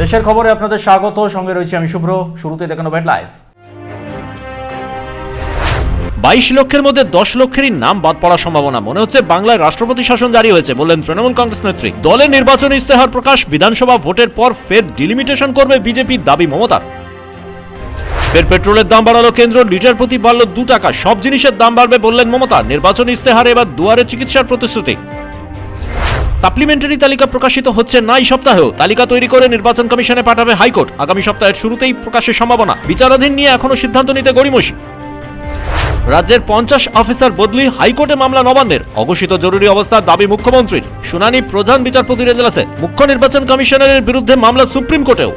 দেশের খবরে আপনাদের স্বাগত। সঙ্গে রয়েছে আমি শুভ্র। শুরুতে দেখানো হেডলাইন্স। 22 লক্ষের মধ্যে 10 লক্ষেরই নাম বাদ পড়ার সম্ভাবনা। মনে হচ্ছে বাংলায় রাষ্ট্রপতি শাসন জারি হয়েছে, বললেন তৃণমূল কংগ্রেস নেত্রী। দলের নির্বাচনী ইস্তেহার প্রকাশ, বিধানসভা ভোটের পর ফের ডিলিমিটেশন করবে বিজেপি, দাবি মমতার। ফের পেট্রোলের দাম বাড়ালো কেন্দ্র, লিটার প্রতি বাড়ল 2 টাকা। সব জিনিসের দাম বাড়বে বললেন মমতা। নির্বাচনী ইস্তেহারে এবার দুয়ারে চিকিৎসার প্রতিশ্রুতি। সাপ্লিমেন্টারি তালিকা প্রকাশিত হচ্ছে না এই সপ্তাহেও। তালিকা তৈরি করে নির্বাচন কমিশনে পাঠাবে হাইকোর্ট। আগামী সপ্তাহের শুরুতেই প্রকাশের সম্ভাবনা। বিচারাধীন নিয়ে এখনো সিদ্ধান্ত নিতে গড়িমসি। রাজ্যের 50 অফিসার বদলি, হাইকোর্টে মামলা নবান্নের। অঘোষিত জরুরি অবস্থার দাবি মুখ্যমন্ত্রীর। শুনানি প্রধান বিচারপতির এজলাসে। মুখ্য নির্বাচন কমিশনারের বিরুদ্ধে মামলা সুপ্রিম কোর্টেও।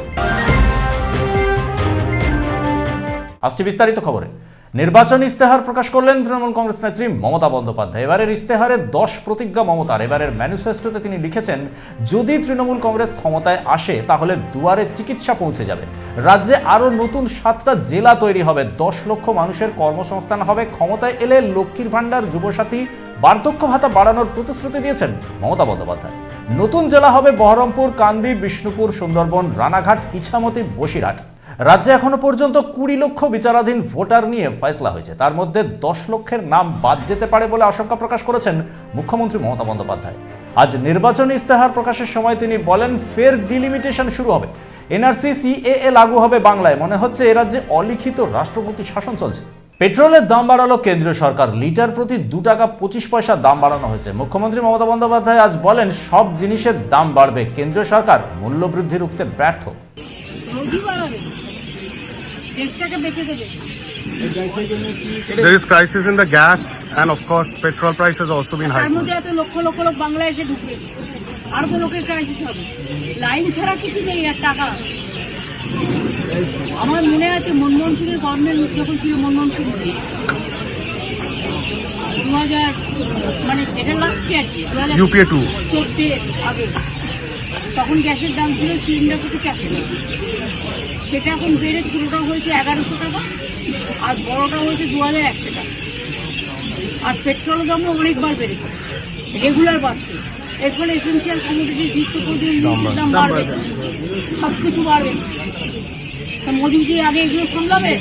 আসছে বিস্তারিত খবরে। নির্বাচনী ইস্তেহার প্রকাশ করলেন তৃণমূল কংগ্রেস নেত্রী মমতা বন্দ্যোপাধ্যায়। এবারের ইস্তেহারে 10 প্রতিজ্ঞা মমতার। এবারের ম্যানিফেস্টোতে তিনি লিখেছেন, যদি তৃণমূল কংগ্রেস ক্ষমতায় আসে তাহলে দুয়ারে চিকিৎসা পৌঁছে যাবে। রাজ্যে আরও নতুন 7টা জেলা তৈরি হবে। 10 লক্ষ মানুষের কর্মসংস্থান হবে। ক্ষমতায় এলে লক্ষ্মীর ভাণ্ডার, যুবসাথী, বার্ধক্য ভাতা বাড়ানোর প্রতিশ্রুতি দিয়েছেন মমতা বন্দ্যোপাধ্যায়। নতুন জেলা হবে বহরমপুর, কান্দি, বিষ্ণুপুর, সুন্দরবন, রানাঘাট, ইছামতি, বসিরহাট। রাজ্যে এখনো পর্যন্ত 20 লক্ষ বিচারাধীন ভোটার নিয়ে ফয়সলা হয়েছে। তার মধ্যে 10 লক্ষের নাম বাদ যেতে পারে বলে আশঙ্কা প্রকাশ করেছেন মুখ্যমন্ত্রী মমতা বন্দ্যোপাধ্যায়। আজ নির্বাচনী ইস্তেহার প্রকাশের সময় তিনি বলেন, ফের ডিলিমিটেশন শুরু হবে। এনআরসি, সিএএ লাগু হবে বাংলায়। মনে হচ্ছে এ রাজ্যে অলিখিত রাষ্ট্রপতি শাসন চলছে। পেট্রোলের দাম বাড়ালো কেন্দ্রীয় সরকার। লিটার প্রতি 2 টাকা 25 পয়সা দাম বাড়ানো হয়েছে। মুখ্যমন্ত্রী মমতা বন্দ্যোপাধ্যায় আজ বলেন, সব জিনিসের দাম বাড়বে। কেন্দ্রীয় সরকার মূল্যবৃদ্ধি রুখতে ব্যর্থ। There is crisis in the gas and of course petrol price has also been high. তার মধ্যে এত লক্ষ লক্ষ লোক বাংলায় এসে ঢুকবে, আরো তো লোকের ক্রাইসিস হবে। লাইন ছাড়া কিছু নেই আর টাকা। আমার মনে আছে মনমোহন সিং এর গভর্নমেন্ট যখন ছিল, মনমোহন সিং 2000 মানে এটা লাস্ট ইয়ার UPA 2 14 আগে, তখন গ্যাসের দাম ছিল সিলিন্ডার থেকে 400 টাকা। সেটা এখন বেড়ে ছোটটা হয়েছে 1100 টাকা আর বড়টা হয়েছে 2100 টাকা। আর পেট্রোলের দামও অনেকবার বেড়েছে, রেগুলার বাড়ছে। এর ফলে এসেন্সিয়াল কমোডিটি, নিত্য প্রয়োজনীয় জিনিসের দাম বাড়বে, সব কিছু বাড়বে। মোদীজি আগে এগুলো সামলাবে,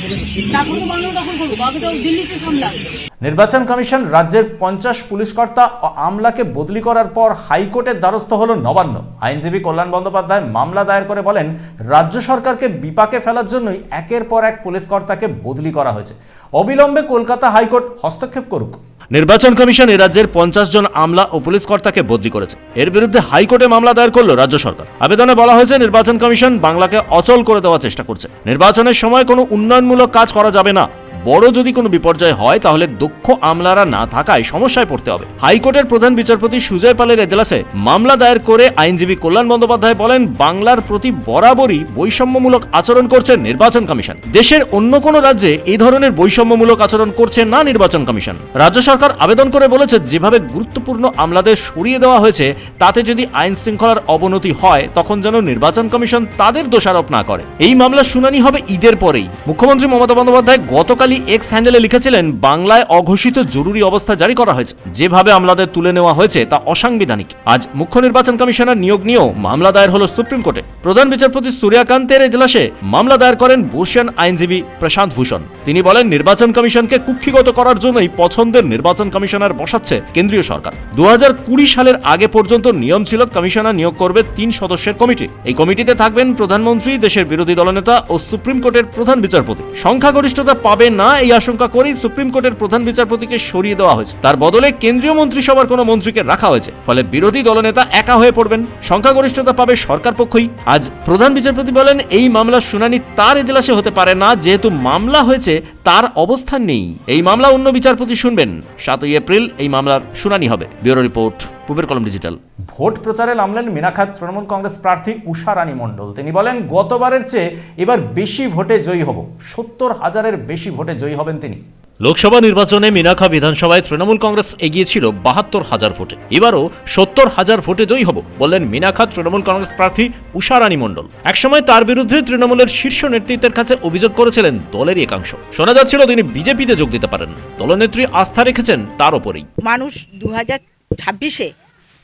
তারপর তো বাংলা দখল করবো, আগে তো দিল্লিতে সামলাবে। নির্বাচন কমিশন রাজ্যের 50 পুলিশ কর্তা ও আমলাকে বদলি করার পর হাইকোর্টের দ্বারস্থ হল নবান্ন। আইনজীবী কল্যাণ বন্দ্যোপাধ্যায় মামলা দায়ের করে বলেন, রাজ্য সরকারকে বিপাকে ফেলার জন্যই একের পর এক পুলিশ কর্তাকে বদলি করা হয়েছে। অবিলম্বে কলকাতা হাইকোর্ট হস্তক্ষেপ করুক। নির্বাচন কমিশন এ রাজ্যের 50 জন আমলা ও পুলিশ কর্তাকে বদলি করেছে। এর বিরুদ্ধে হাইকোর্টে মামলা দায়ের করল রাজ্য সরকার। আবেদনে বলা হয়েছে, নির্বাচন কমিশন বাংলাকে অচল করে দেওয়ার চেষ্টা করছে। নির্বাচনের সময় কোনো উন্নয়নমূলক কাজ করা যাবে না। বড় যদি কোনো বিপর্যয় হয় তাহলে দক্ষ আমলারা না থাকায় সমস্যায় পড়তে হবে। হাইকোর্টের প্রধান বিচারপতি সুজয় পালের এজলাসে মামলা দায়ের করে আইনজীবী কল্যাণ বন্দ্যোপাধ্যায় বলেন, বাংলার প্রতি বরাবরই বৈষম্যমূলক আচরণ করছে নির্বাচন কমিশন। দেশের অন্য কোনো রাজ্যে এই ধরনের বৈষম্যমূলক আচরণ করছে না নির্বাচন কমিশন। রাজ্য সরকার আবেদন করে বলেছে, যেভাবে গুরুত্বপূর্ণ আমলাদের সরিয়ে দেওয়া হয়েছে তাতে যদি আইন শৃঙ্খলার অবনতি হয় তখন যেন নির্বাচন কমিশন তাদের দোষারোপ না করে। এই মামলার শুনানি হবে ঈদের পরেই। মুখ্যমন্ত্রী মমতা বন্দ্যোপাধ্যায় গতকাল এক্স হ্যান্ডেলে লিখেছিলেন, বাংলায় অঘোষিত জরুরি অবস্থা জারি করা হয়েছে। যেভাবে আমলাদের তুলে নেওয়া হয়েছে তা অসাংবিধানিক। আজ মুখ্য নির্বাচন কমিশনার নিয়োগ নিয়েও মামলা দায়ের হল সুপ্রিম কোর্টে। প্রধান বিচারপতি সূর্যকান্তের এজলাসে মামলা দায়ের করেন বর্ষিয়ান আইনজীবী প্রশান্ত ভূষণ। তিনি বলেন, নির্বাচন কমিশনকে কুক্ষিগত করার জন্যই পছন্দের নির্বাচন কমিশনার বসাচ্ছে কেন্দ্রীয় সরকার। 2020 সালের আগে পর্যন্ত নিয়ম ছিল কমিশনার নিয়োগ করবে 3 সদস্যের কমিটি। এই কমিটিতে থাকবেন প্রধানমন্ত্রী, দেশের বিরোধী দলনেতা ও সুপ্রিম কোর্টের প্রধান বিচারপতি। সংখ্যাগরিষ্ঠতা পাবে না এই আশঙ্কা করেই সুপ্রিম কোর্টের প্রধান বিচারপতিকে সরিয়ে দেওয়া হয়েছে। তার বদলে কেন্দ্রীয় মন্ত্রিসভার কোনো মন্ত্রীকে রাখা হয়েছে। ফলে বিরোধী দলনেতা একা হয়ে পড়বেন, সংখ্যাগরিষ্ঠতা পাবে সরকার পক্ষই। আজ প্রধান বিচারপতি বলেন, এই মামলার শুনানি তার এজলাসে হতে পারে না, যেহেতু মামলা হয়েছে তার অবস্থান নেই। এই মামলা অন্য বিচারপতি শুনবেন। 7ই এপ্রিল এই মামলার শুনানি হবে। ব্যুরো রিপোর্ট, পূবের কলম ডিজিটাল। ভোট প্রচারে নামলেন মিনাখাত তৃণমূল কংগ্রেস প্রার্থী উষা রানী মণ্ডল। তিনি বলেন, গতবারের চেয়ে এবার বেশি ভোটে জয়ী হব। 70,000-এর বেশি ভোটে জয়ী হবেন তিনি। লোকসভা নির্বাচনে মিনাখা বিধানসভায় তৃণমূল কংগ্রেস এগিয়েছিল 72,000 ভোটে। এবারও 70,000 ভোটে জয়ী হব বললেন মিনাখা তৃণমূল কংগ্রেস প্রার্থী উষা রানী মণ্ডল। একসময় তার বিরুদ্ধে তৃণমূলের শীর্ষ নেতৃত্বের কাছে অভিযোগ করেছিলেন দলেরই একাংশ। শোনা যাচ্ছিল তিনি বিজেপিতে যোগ দিতে পারেন। দলনেত্রী আস্থা রেখেছেন তার ওপরেই। মানুষ 2026-এ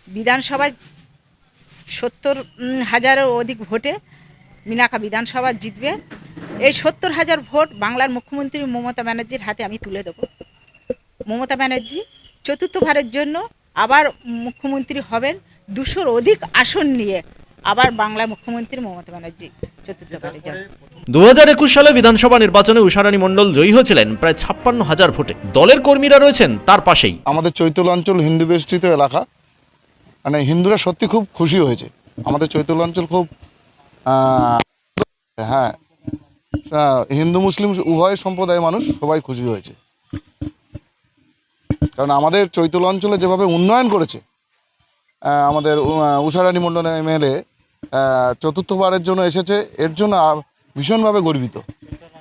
বিধানসভায় 70,000-এর অধিক ভোটে মিনাখা বিধানসভা জিতবে। এই 70,000 ভোট বাংলার মুখ্যমন্ত্রী মমতা ব্যানার্জির হাতে আমি তুলে দেব। মমতা ব্যানার্জি চতুর্থবারের জন্য আবার মুখ্যমন্ত্রী হবেন, 200-র অধিক আসন নিয়ে আবার বাংলার মুখ্যমন্ত্রী মমতা ব্যানার্জি চতুর্থবারের জন্য। 2021 সালে বিধানসভা নির্বাচনে উষারানী মণ্ডল জয়ী হয়েছিলেন প্রায় 56,000 ভোটে। দলের কর্মীরা রয়েছেন তার পাশেই। আমাদের চৈতল অঞ্চল হিন্দু বেষ্টিত এলাকা, মানে হিন্দুরা সত্যি খুব খুশি হয়েছে। আমাদের চৈতল অঞ্চল খুব হ্যাঁ, হিন্দু মুসলিম উভয় সম্প্রদায়ের মানুষ সবাই খুশি হয়েছে, কারণ আমাদের চৈতল অঞ্চলে যেভাবে উন্নয়ন করেছে আমাদের উষারানী মণ্ডল এমএলএ, চতুর্থবারের জন্য এসেছে, এর জন্য ভীষণভাবে গর্বিত।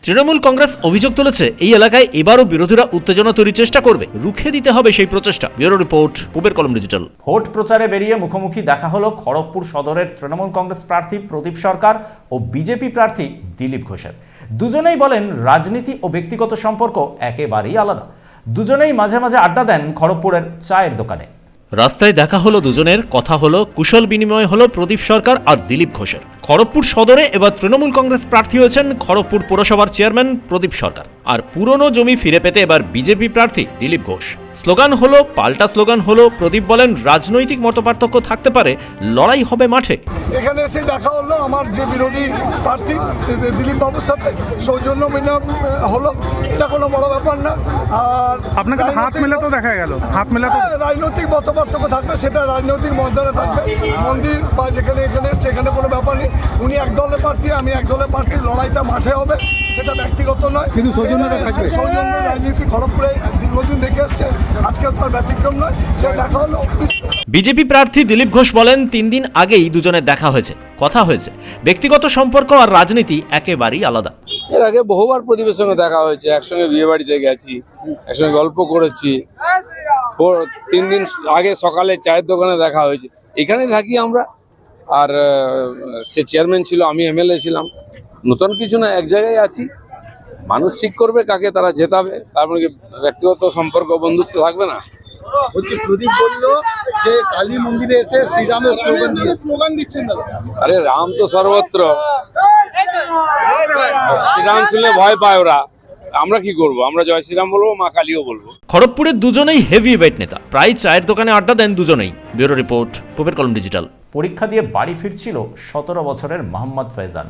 তৃণমূল কংগ্রেস অভিযোগ তুলেছে এই এলাকায় এবারও বিরোধীরা উত্তেজনা তৈরির চেষ্টা করবে, রুখে দিতে হবে সেই প্রচেষ্টা। ব্যুরো রিপোর্ট, পূবের কলম ডিজিটাল। ভোট প্রচারে বেরিয়ে মুখোমুখি দেখা হলো খড়গপুর সদরের তৃণমূল কংগ্রেস প্রার্থী প্রদীপ সরকার ও বিজেপি প্রার্থী দিলীপ ঘোষের। দুজনেই বলেন রাজনীতি ও ব্যক্তিগত সম্পর্ক একেবারেই আলাদা। দুজনেই মাঝে মাঝে আড্ডা দেন খড়গপুরের চায়ের দোকানে। রাস্তায় দেখা হলো দুজনের, কথা হলো, কুশল বিনিময় হলো প্রদীপ সরকার আর দিলীপ ঘোষের। খড়গপুর সদরে এবার তৃণমূল কংগ্রেস প্রার্থী হয়েছেন খড়গপুর পুরসভার চেয়ারম্যান প্রদীপ সরকার, আর পুরনো জমি ফিরে পেতে এবার বিজেপি প্রার্থী দিলীপ ঘোষ। স্লোগান হলো, পাল্টা স্লোগান হলো। প্রদীপ বলেন রাজনৈতিক মতপার্থক্য থাকতে পারে, লড়াই হবে মাঠে। এখানে এসে দেখা হলো আমার যে বিরোধী প্রার্থী দিলীপ বাবুর সাথে সৌজন্য মিলন হলো, এটা কোনো বড় ব্যাপার না। আর আপনাকে হাত মেলাতেও দেখা গেল, হাত মেলাতে রাজনৈতিক মতপার্থক্য থাকবে, সেটা রাজনৈতিক মর্যাদা থাকবে। মন্দির বা যেখানে এখানে সেখানে কোনো ব্যাপার নেই। উনি এক দলের প্রার্থী, আমি এক দলের প্রার্থী, লড়াইটা মাঠে হবে, সেটা ব্যক্তিগত নয়, কিন্তু সৌজন্যতা থাকবে। সৌজন্য রাজনীতি খড়গপুরে দীর্ঘদিন দেখে আসছে, আজকে তার ব্যতিক্রম নয়, সে দেখা হলো। বিজেপি প্রার্থী দিলীপ ঘোষ বলেন 3 দিন আগেই দুজনের দেখা হয়েছে, কথা হয়েছে। ব্যক্তিগত সম্পর্ক আর রাজনীতি একেবারেই আলাদা। এর আগে বহুবার প্রদীপের সঙ্গে দেখা হয়েছে, একসঙ্গে বিয়ে বাড়িতে গেছি, একসঙ্গে গল্প করেছি। 3 দিন আগে সকালে চায়ের দোকানে দেখা হয়েছে। এখানে থাকি আমরা, আর সে চেয়ারম্যান ছিল, আমি এমএলএ ছিলাম। নতুন কিছু না, এক জায়গায় আছি। মানুষ ঠিক করবে কাকে তারা জেতাবে, তারপরে কি ব্যক্তিগত সম্পর্ক বন্ধুত্ব থাকবে না? হচ্ছে প্রদীপ বললো যে কালী মন্দিরে এসে শ্রীরামের স্লোগান দিচ্ছেন। আরে রাম তো সর্বত্র, শ্রীরাম শুনলে ভয় পায় ওরা। আমরা কি করব? আমরা জয় শ্রীরাম বলবো, মা কালীও বলবো। খড়গপুরের দুজনেই হেভি ওয়েট নেতা, প্রায় চায়ের দোকানে আড্ডা দেন দুজনেই। ব্যুরো রিপোর্ট, পূবের কলম ডিজিটাল। পরীক্ষা দিয়ে বাড়ি ফিরছিল 17 বছরের মোহাম্মদ ফেজান।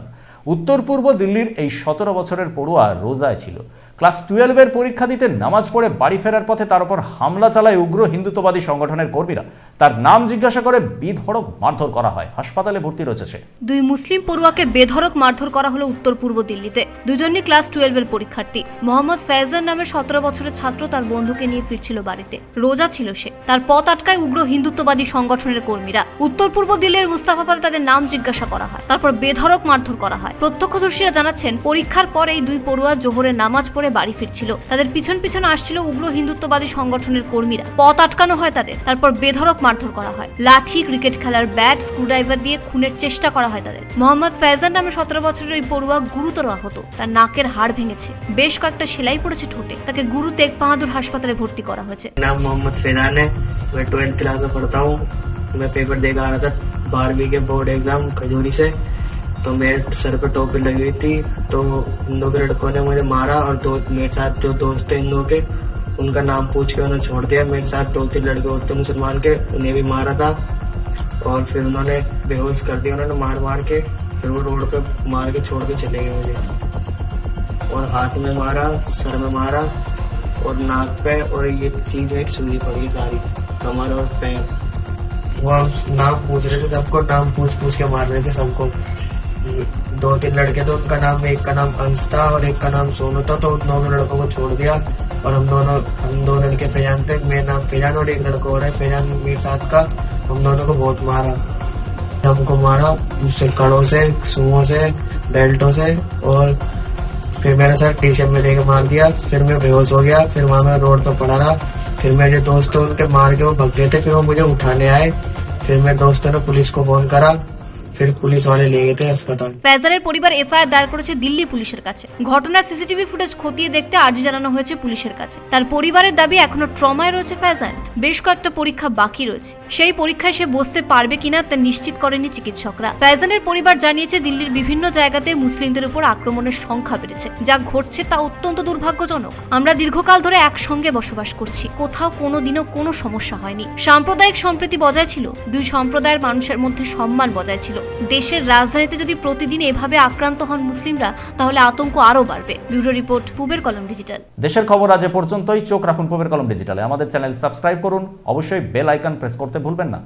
উত্তর পূর্ব দিল্লির এই 17 বছরের পড়ুয়া রোজায় ছিল। ক্লাস 12-এর পরীক্ষা দিতে নামাজ পড়ে বাড়ি ফেরার পথে তার উপর হামলা চালায় উগ্র হিন্দুত্ববাদী সংগঠনের কর্মীরা। তার নাম জিজ্ঞাসা করে বেধড়ক মারধর করা হয়, হাসপাতালে ভর্তি রয়েছে সে। 2 মুসলিম পড়ুয়াকে বেধড়ক মারধর করা হলো উত্তর পূর্ব দিল্লিতে। দুজনই ক্লাস 12-এর পরীক্ষার্থী। মোহাম্মদ ফেজান নামের 17 বছরের ছাত্র তার বন্ধুকে নিয়ে ফিরছিল বাড়িতে। রোজা ছিল সে। তার পথ আটকায় উগ্র হিন্দুত্ববাদী সংগঠনের কর্মীরা। উত্তর পূর্ব দিল্লির মুস্তাফাবাদে তাদের নাম জিজ্ঞাসা করা হয়, তারপর বেধড়ক মারধর করা হয়। প্রত্যক্ষদর্শীরা জানাচ্ছেন পরীক্ষার পর এই 2 পড়ুয়া জোহরের নামাজ পড়ে বাড়ি ফিরছিল। তাদের পিছন পিছন আসছিল উগ্র হিন্দুত্ববাদী সংগঠনের কর্মীরা। পথ আটকানো হয় তাদের, তারপর বেধড়ক মারধর করা হয়। লাঠি, ক্রিকেট খেলার ব্যাট, স্ক্রুড্রাইভার দিয়ে খুনের চেষ্টা করা হয় তাদের। মোহাম্মদ ফেজান নামে 17 বছরের এই পড়ুয়া গুরুতর আহত। তার নাকের হাড় ভেঙেছে, বেশ কয়েকটা সেলাই পড়েছে ঠোঁটে। তাকে গুরু তেগ বাহাদুর হাসপাতালে ভর্তি করা হয়েছে। नाम मोहम्मद फैजान है, मैं 12th क्लास में पढ़ता हूँ। मैं पेपर देकर आ रहा था 12वीं के बोर्ड एग्जाम खजूरी से, तो मेरे सर पे टोपी लगी हुई थी। तो हिंदू के लड़कों ने मुझे मारा, और मेरे साथ जो दोस्त थे हिंदू के, उनका नाम पूछ के उन्हें छोड़ दिया। मेरे साथ 2-3 लड़के और थे मुसलमान के, उन्हें भी मारा था, और फिर उन्होंने बेहोश कर दिया। उन्होंने मार के फिर वो रोड पे मार के छोड़ के चले गए मुझे, और हाथ में मारा, सर में मारा, और नाक पे, और ये चीज एक सुई पड़ी सारी, कमर और पैर। वो हम नाम पूछ रहे थे सबको, नाम पूछ के मार रहे थे सबको। 2-3 लड़के थे, उनका नाम, एक का नाम अंश था और एक का नाम सोनू था। तो उन दोनों लड़कों को छोड़ दिया, और हम दो लड़के फैजान थे। मेरा नाम फैजान और एक लड़का और है फैजान मेरे साथ का। हम दोनों को बहुत मारा, हमको मारा कड़ों से, सुओं से, बेल्टों से, और फिर मेरे सर टी-शर्ट में देके मार दिया। फिर मैं बेहोश हो गया। फिर वहाँ मैं रोड पर पड़ा रहा। फिर मेरे दोस्त उनके मार के वो भग गए थे। फिर वो मुझे उठाने आए। फिर मेरे दोस्तों ने पुलिस को फोन करा, फिर पुलिस वाले ले गए थे अस्पताल। ফ্যাজানের পরিবার এফআইআর দায়ের করেছে দিল্লি পুলিশের কাছে। ঘটনার সিসিটিভি ফুটেজ খতিয়ে দেখতে আর্জি জানানো হয়েছে পুলিশের কাছে। তার পরিবারের দাবি এখনো ট্রমায় রয়েছে ফ্যাজান, বেশ কয়েকটা পরীক্ষা বাকি রয়েছে, সেই পরীক্ষায় সে বসতে পারবে কিনা তা নিশ্চিত করেনি চিকিৎসকরা। ফ্যাজানের পরিবার জানিয়েছে দিল্লির বিভিন্ন জায়গাতে মুসলিমদের উপর আক্রমণের সংখ্যা বেড়েছে, যা ঘটছে তা অত্যন্ত দুর্ভাগ্যজনক। আমরা দীর্ঘকাল ধরে একসঙ্গে বসবাস করছি, কোথাও কোনোদিনও কোনো সমস্যা হয়নি। সাম্প্রদায়িক সম্প্রীতি বজায় ছিল, দুই সম্প্রদায়ের মানুষের মধ্যে সম্মান বজায় ছিল। দেশের রাজধানীতে যদি প্রতিদিন এভাবে আক্রান্ত হন মুসলিমরা, তাহলে আতঙ্ক আরও বাড়বে। ব্যুরো রিপোর্ট, পূবের কলম ডিজিটাল। দেশের খবর আজ এ পর্যন্তই। চোখ রাখুন পূবের কলম ডিজিটালে। আমাদের চ্যানেল সাবস্ক্রাইব করুন, অবশ্যই বেল আইকন প্রেস করতে ভুলবেন না।